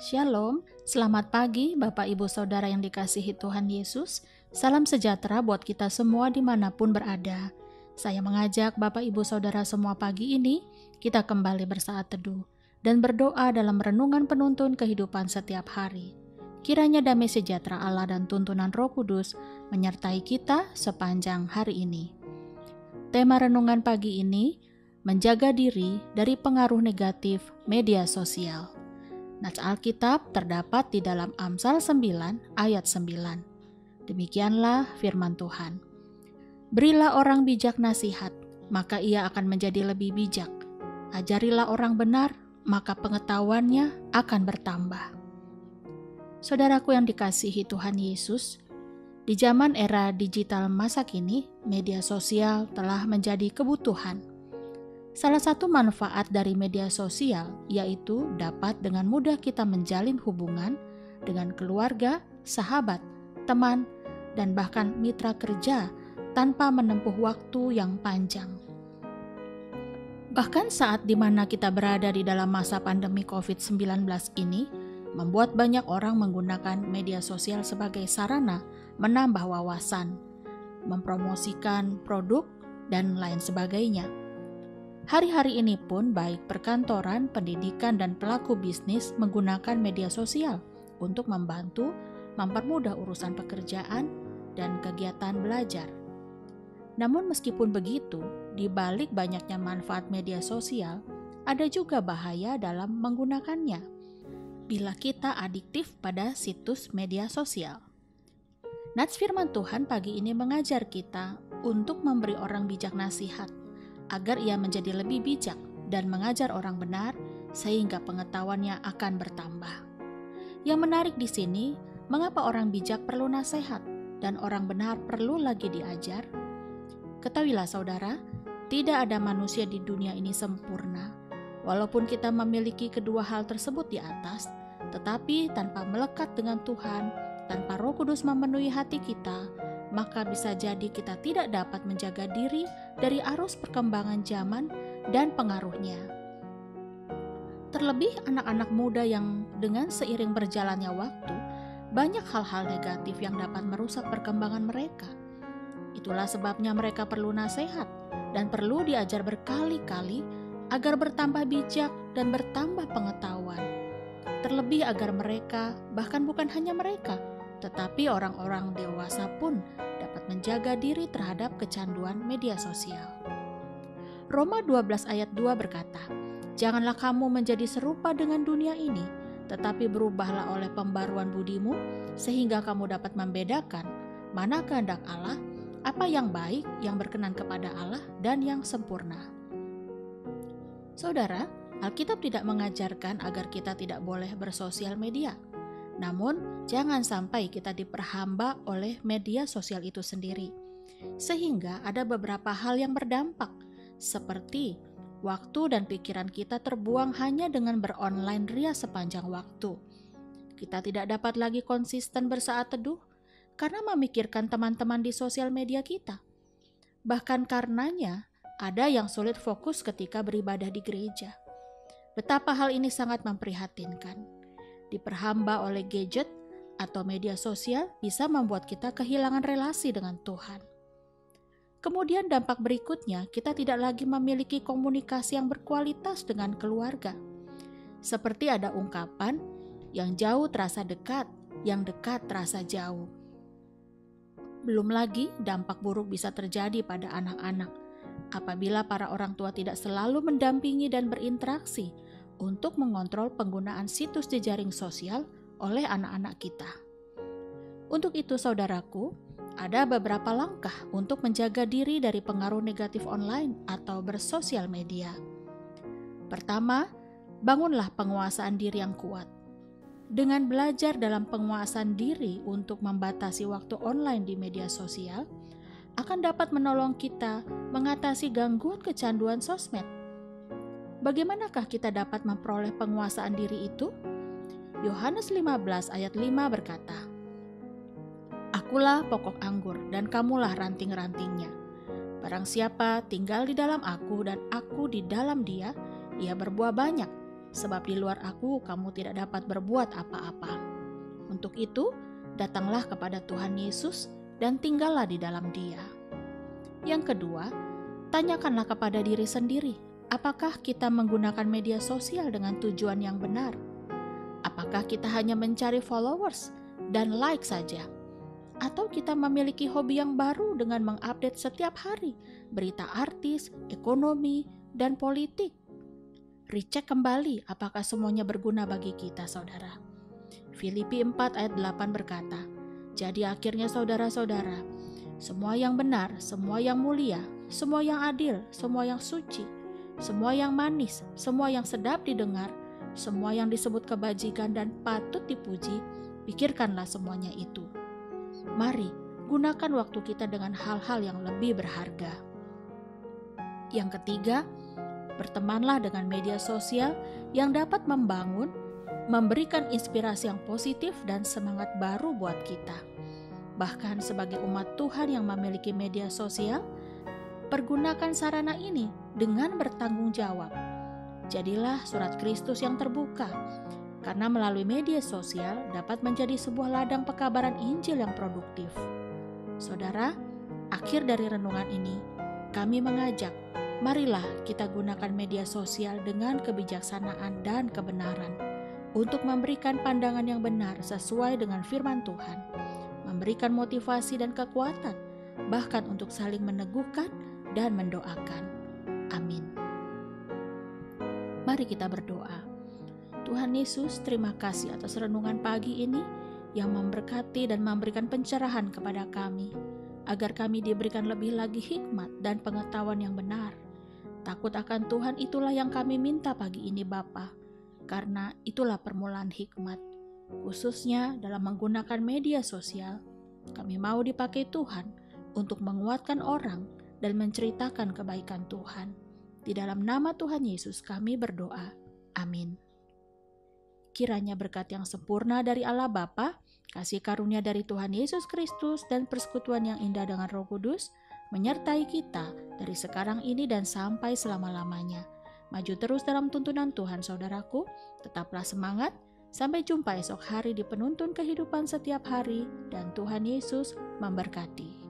Shalom, selamat pagi Bapak Ibu Saudara yang dikasihi Tuhan Yesus. Salam sejahtera buat kita semua dimanapun berada. Saya mengajak Bapak Ibu Saudara semua pagi ini, kita kembali bersaat teduh dan berdoa dalam renungan penuntun kehidupan setiap hari. Kiranya damai sejahtera Allah dan tuntunan Roh Kudus menyertai kita sepanjang hari ini. Tema renungan pagi ini, menjaga diri dari pengaruh negatif media sosial. Nats Alkitab terdapat di dalam Amsal 9 ayat 9. Demikianlah firman Tuhan. Berilah orang bijak nasihat, maka ia akan menjadi lebih bijak. Ajarilah orang benar, maka pengetahuannya akan bertambah. Saudaraku yang dikasihi Tuhan Yesus, di zaman era digital masa kini, media sosial telah menjadi kebutuhan. Salah satu manfaat dari media sosial yaitu dapat dengan mudah kita menjalin hubungan dengan keluarga, sahabat, teman, dan bahkan mitra kerja tanpa menempuh waktu yang panjang. Bahkan saat di mana kita berada di dalam masa pandemi COVID-19 ini, membuat banyak orang menggunakan media sosial sebagai sarana menambah wawasan, mempromosikan produk, dan lain sebagainya. Hari-hari ini pun baik perkantoran, pendidikan, dan pelaku bisnis menggunakan media sosial untuk membantu mempermudah urusan pekerjaan dan kegiatan belajar. Namun meskipun begitu, di balik banyaknya manfaat media sosial, ada juga bahaya dalam menggunakannya bila kita adiktif pada situs media sosial. Nats firman Tuhan pagi ini mengajar kita untuk memberi orang bijak nasihat, agar ia menjadi lebih bijak dan mengajar orang benar sehingga pengetahuannya akan bertambah. Yang menarik di sini, mengapa orang bijak perlu nasihat dan orang benar perlu lagi diajar? Ketahuilah saudara, tidak ada manusia di dunia ini sempurna. Walaupun kita memiliki kedua hal tersebut di atas, tetapi tanpa melekat dengan Tuhan, tanpa Roh Kudus memenuhi hati kita, maka bisa jadi kita tidak dapat menjaga diri dari arus perkembangan zaman dan pengaruhnya. Terlebih anak-anak muda yang dengan seiring berjalannya waktu, banyak hal-hal negatif yang dapat merusak perkembangan mereka. Itulah sebabnya mereka perlu nasihat dan perlu diajar berkali-kali agar bertambah bijak dan bertambah pengetahuan. Terlebih agar mereka, bahkan bukan hanya mereka, tetapi orang-orang dewasa pun dapat menjaga diri terhadap kecanduan media sosial. Roma 12 ayat 2 berkata, "Janganlah kamu menjadi serupa dengan dunia ini, tetapi berubahlah oleh pembaruan budimu, sehingga kamu dapat membedakan mana kehendak Allah, apa yang baik, yang berkenan kepada Allah, dan yang sempurna." Saudara, Alkitab tidak mengajarkan agar kita tidak boleh bersosial media. Namun, jangan sampai kita diperhamba oleh media sosial itu sendiri, sehingga ada beberapa hal yang berdampak, seperti waktu dan pikiran kita terbuang hanya dengan beronline ria sepanjang waktu. Kita tidak dapat lagi konsisten bersaat teduh karena memikirkan teman-teman di sosial media kita. Bahkan karenanya, ada yang sulit fokus ketika beribadah di gereja. Betapa hal ini sangat memprihatinkan. Diperhamba oleh gadget atau media sosial bisa membuat kita kehilangan relasi dengan Tuhan. Kemudian dampak berikutnya, kita tidak lagi memiliki komunikasi yang berkualitas dengan keluarga. Seperti ada ungkapan, yang jauh terasa dekat, yang dekat terasa jauh. Belum lagi dampak buruk bisa terjadi pada anak-anak apabila para orang tua tidak selalu mendampingi dan berinteraksi untuk mengontrol penggunaan situs jejaring sosial oleh anak-anak kita. Untuk itu saudaraku, ada beberapa langkah untuk menjaga diri dari pengaruh negatif online atau bersosial media. Pertama, bangunlah penguasaan diri yang kuat. Dengan belajar dalam penguasaan diri untuk membatasi waktu online di media sosial, akan dapat menolong kita mengatasi gangguan kecanduan sosmed. Bagaimanakah kita dapat memperoleh penguasaan diri itu? Yohanes 15 ayat 5 berkata, "Akulah pokok anggur dan kamulah ranting-rantingnya. Barang siapa tinggal di dalam aku dan aku di dalam dia, ia berbuah banyak. sebab di luar aku kamu tidak dapat berbuat apa-apa. Untuk itu, datanglah kepada Tuhan Yesus dan tinggallah di dalam Dia. Yang kedua, tanyakanlah kepada diri sendiri, apakah kita menggunakan media sosial dengan tujuan yang benar? Apakah kita hanya mencari followers dan like saja? Atau kita memiliki hobi yang baru dengan mengupdate setiap hari berita artis, ekonomi, dan politik? Recheck kembali apakah semuanya berguna bagi kita, saudara. Filipi 4 ayat 8 berkata, "Jadi akhirnya saudara-saudara, semua yang benar, semua yang mulia, semua yang adil, semua yang suci, semua yang manis, semua yang sedap didengar, semua yang disebut kebajikan dan patut dipuji, pikirkanlah semuanya itu." Mari, gunakan waktu kita dengan hal-hal yang lebih berharga. Yang ketiga, bertemanlah dengan media sosial yang dapat membangun, memberikan inspirasi yang positif dan semangat baru buat kita. Bahkan sebagai umat Tuhan yang memiliki media sosial, pergunakan sarana ini dengan bertanggung jawab. Jadilah surat Kristus yang terbuka, karena melalui media sosial dapat menjadi sebuah ladang pekabaran Injil yang produktif. Saudara, akhir dari renungan ini, kami mengajak, marilah kita gunakan media sosial dengan kebijaksanaan dan kebenaran untuk memberikan pandangan yang benar sesuai dengan firman Tuhan, memberikan motivasi dan kekuatan, bahkan untuk saling meneguhkan dan mendoakan. Amin. Mari kita berdoa. Tuhan Yesus, terima kasih atas renungan pagi ini yang memberkati dan memberikan pencerahan kepada kami, agar kami diberikan lebih lagi hikmat dan pengetahuan yang benar. Takut akan Tuhan itulah yang kami minta pagi ini Bapa, karena itulah permulaan hikmat. Khususnya dalam menggunakan media sosial, kami mau dipakai Tuhan untuk menguatkan orang dan menceritakan kebaikan Tuhan. Di dalam nama Tuhan Yesus kami berdoa. Amin. Kiranya berkat yang sempurna dari Allah Bapa, kasih karunia dari Tuhan Yesus Kristus, dan persekutuan yang indah dengan Roh Kudus menyertai kita dari sekarang ini dan sampai selama-lamanya. Maju terus dalam tuntunan Tuhan, saudaraku. Tetaplah semangat. Sampai jumpa esok hari di penuntun kehidupan setiap hari, dan Tuhan Yesus memberkati.